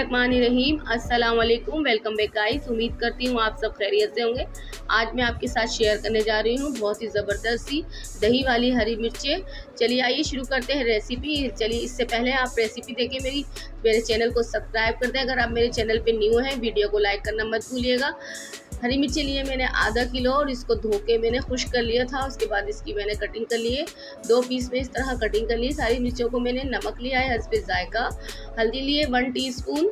बिस्मिल्लाहिर्रहमानिर्रहीम। अस्सलाम वालेकुम। Welcome back guys. उम्मीद करती हूँ आप सब खैरियत से होंगे। आज मैं आपके साथ शेयर करने जा रही हूँ बहुत ही ज़बरदस्त सी दही वाली हरी मिर्चें। चलिए आइए शुरू करते हैं रेसिपी। चलिए इससे पहले आप रेसिपी देखें मेरे चैनल को सब्सक्राइब कर दें। अगर आप मेरे चैनल पर न्यू हैं वीडियो को लाइक करना मत भूलिएगा। हरी मिर्ची लिए मैंने आधा किलो और इसको धो के मैंने खुश कर लिया था। उसके बाद इसकी मैंने कटिंग कर ली है, 2 पीस में इस तरह कटिंग कर ली। सारी मिर्चों को मैंने नमक लिया है हस्बे जायका, हल्दी लिए 1 टीस्पून,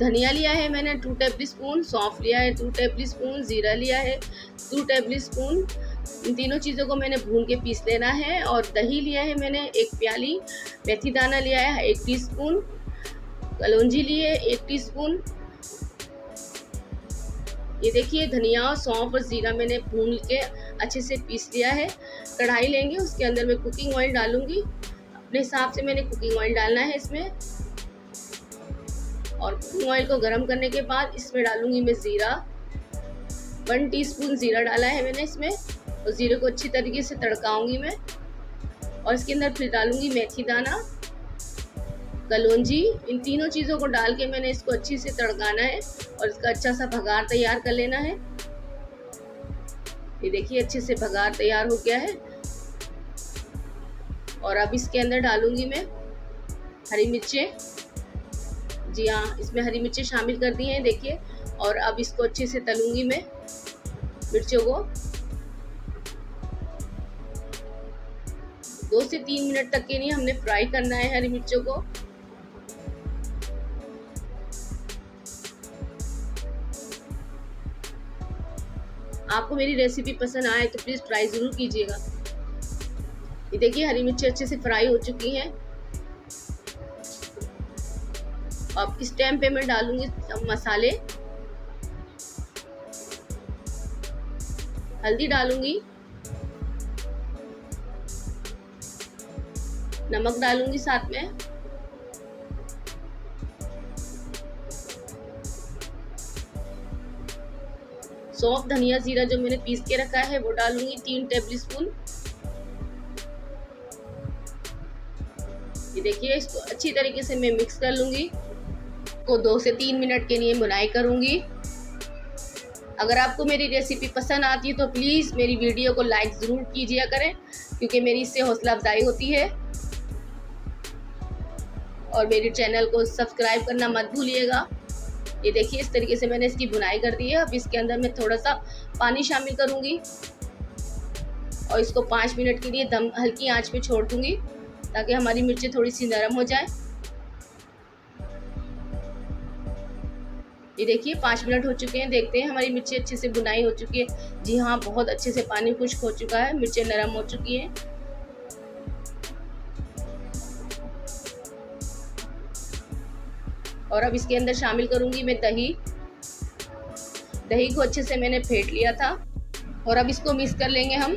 धनिया लिया है मैंने 2 टेबल स्पून, सौंफ लिया है 2 टेबल स्पून, ज़ीरा लिया है 2 टेबल स्पून। इन तीनों चीज़ों को मैंने भून के पीस लेना है। और दही लिया है मैंने 1 प्याली, मेथी दाना लिया है 1 टीस्पून, कलौंजी लिए 1 टीस्पून। ये देखिए धनिया और सौंफ और ज़ीरा मैंने भून के अच्छे से पीस लिया है। कढ़ाई लेंगे, उसके अंदर मैं कुकिंग ऑयल डालूंगी। अपने हिसाब से मैंने कुकिंग ऑयल डालना है इसमें। और कुकिंग ऑयल को गर्म करने के बाद इसमें डालूंगी मैं ज़ीरा, 1 टीस्पून ज़ीरा डाला है मैंने इसमें। और ज़ीरे को अच्छी तरीके से तड़काऊंगी मैं। और इसके अंदर फिर डालूंगी मेथी दाना, कलौंजी। इन तीनों चीज़ों को डाल के मैंने इसको अच्छी से तड़काना है और इसका अच्छा सा भगार तैयार कर लेना है। ये देखिए अच्छे से भगार तैयार हो गया है। और अब इसके अंदर डालूंगी मैं हरी मिर्चें। जी हाँ, इसमें हरी मिर्चें शामिल कर दी हैं देखिए। और अब इसको अच्छे से तलूंगी मैं मिर्चों को। 2 से 3 मिनट तक के लिए हमने फ्राई करना है हरी मिर्चों को। आपको मेरी रेसिपी पसंद आए तो प्लीज़ ट्राई ज़रूर कीजिएगा। ये देखिए हरी मिर्ची अच्छे से फ्राई हो चुकी हैं। अब इस टाइम पे मैं डालूंगी मसाले। हल्दी डालूंगी, नमक डालूंगी साथ में, सौंफ धनिया जीरा जो मैंने पीस के रखा है वो डालूंगी 3 टेबल स्पून। ये देखिए इसको अच्छी तरीके से मैं मिक्स कर लूंगी। को 2 से 3 मिनट के लिए भुनाई करूंगी। अगर आपको मेरी रेसिपी पसंद आती है तो प्लीज़ मेरी वीडियो को लाइक ज़रूर कीजिए करें, क्योंकि मेरी इससे हौसला अफजाई होती है। और मेरे चैनल को सब्सक्राइब करना मत भूलिएगा। ये देखिए इस तरीके से मैंने इसकी बुनाई कर दी है। अब इसके अंदर मैं थोड़ा सा पानी शामिल करूंगी और इसको 5 मिनट के लिए दम हल्की आंच पे छोड़ दूंगी, ताकि हमारी मिर्चें थोड़ी सी नरम हो जाए। ये देखिए 5 मिनट हो चुके हैं। देखते हैं हमारी मिर्चें अच्छे से बुनाई हो चुकी है। जी हाँ, बहुत अच्छे से पानी खुश्क हो चुका है, मिर्चें नरम हो चुकी हैं। और अब इसके अंदर शामिल करूंगी मैं दही। दही को अच्छे से मैंने फेंट लिया था। और अब इसको मिक्स कर लेंगे हम।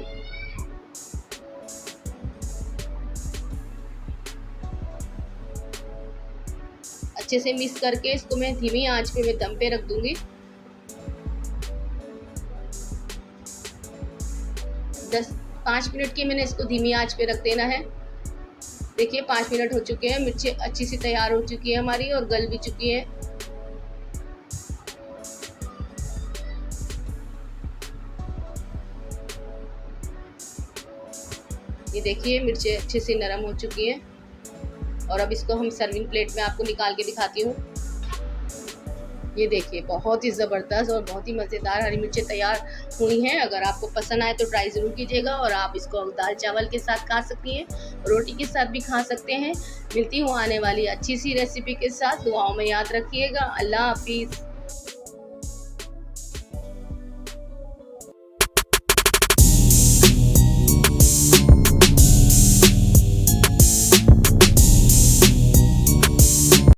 अच्छे से मिक्स करके इसको मैं धीमी आंच पे मैं दम पे रख दूंगी। 5 मिनट की मैंने इसको धीमी आंच पे रख देना है। देखिए 5 मिनट हो चुके हैं। मिर्चें अच्छी सी तैयार हो चुकी है हमारी और गल भी चुकी है। ये देखिए मिर्चें अच्छे से नरम हो चुकी हैं। और अब इसको हम सर्विंग प्लेट में आपको निकाल के दिखाती हूँ। ये देखिए बहुत ही ज़बरदस्त और बहुत ही मज़ेदार हरी मिर्चें तैयार हुई हैं। अगर आपको पसंद आए तो ट्राई ज़रूर कीजिएगा। और आप इसको दाल चावल के साथ खा सकती हैं, रोटी के साथ भी खा सकते हैं। मिलती हूँ आने वाली अच्छी सी रेसिपी के साथ। दुआओं में याद रखिएगा। अल्लाह हाफिज़।